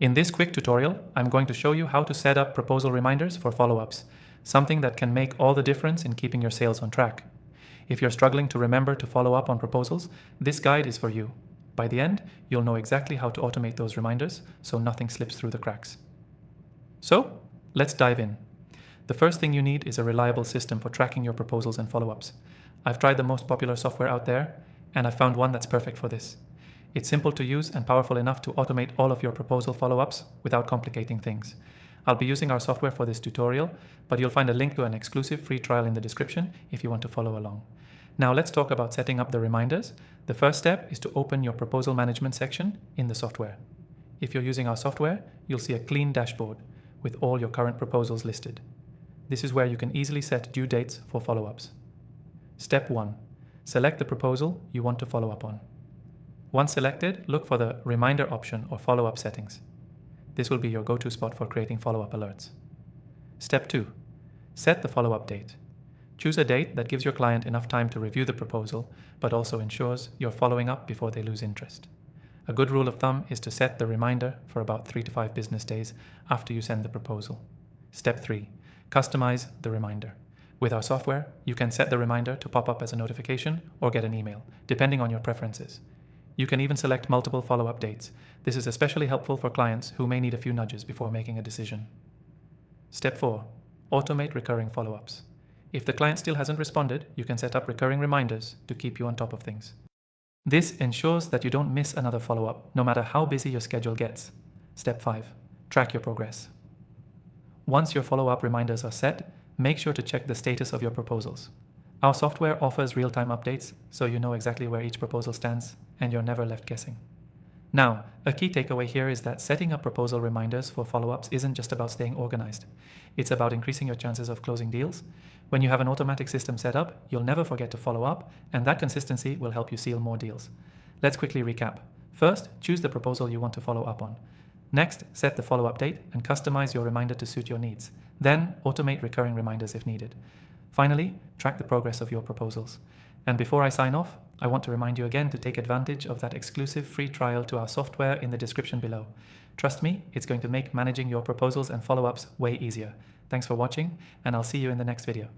In this quick tutorial, I'm going to show you how to set up proposal reminders for follow-ups, something that can make all the difference in keeping your sales on track. If you're struggling to remember to follow up on proposals, this guide is for you. By the end, you'll know exactly how to automate those reminders so nothing slips through the cracks. So, let's dive in. The first thing you need is a reliable system for tracking your proposals and follow-ups. I've tried the most popular software out there, and I've found one that's perfect for this. It's simple to use and powerful enough to automate all of your proposal follow-ups without complicating things. I'll be using our software for this tutorial, but you'll find a link to an exclusive free trial in the description if you want to follow along. Now let's talk about setting up the reminders. The first step is to open your proposal management section in the software. If you're using our software, you'll see a clean dashboard with all your current proposals listed. This is where you can easily set due dates for follow-ups. Step 1. Select the proposal you want to follow up on. Once selected, look for the Reminder option or follow-up settings. This will be your go-to spot for creating follow-up alerts. Step 2. Set the follow-up date. Choose a date that gives your client enough time to review the proposal, but also ensures you're following up before they lose interest. A good rule of thumb is to set the reminder for about 3 to 5 business days after you send the proposal. Step 3. Customize the reminder. With our software, you can set the reminder to pop up as a notification or get an email, depending on your preferences. You can even select multiple follow-up dates. This is especially helpful for clients who may need a few nudges before making a decision. Step 4. Automate recurring follow-ups. If the client still hasn't responded, you can set up recurring reminders to keep you on top of things. This ensures that you don't miss another follow-up, no matter how busy your schedule gets. Step 5. Track your progress. Once your follow-up reminders are set, make sure to check the status of your proposals. Our software offers real-time updates, so you know exactly where each proposal stands, and you're never left guessing. Now, a key takeaway here is that setting up proposal reminders for follow-ups isn't just about staying organized. It's about increasing your chances of closing deals. When you have an automatic system set up, you'll never forget to follow up, and that consistency will help you seal more deals. Let's quickly recap. First, choose the proposal you want to follow up on. Next, set the follow-up date and customize your reminder to suit your needs. Then, automate recurring reminders if needed. Finally, track the progress of your proposals. And before I sign off, I want to remind you again to take advantage of that exclusive free trial to our software in the description below. Trust me, it's going to make managing your proposals and follow-ups way easier. Thanks for watching, and I'll see you in the next video.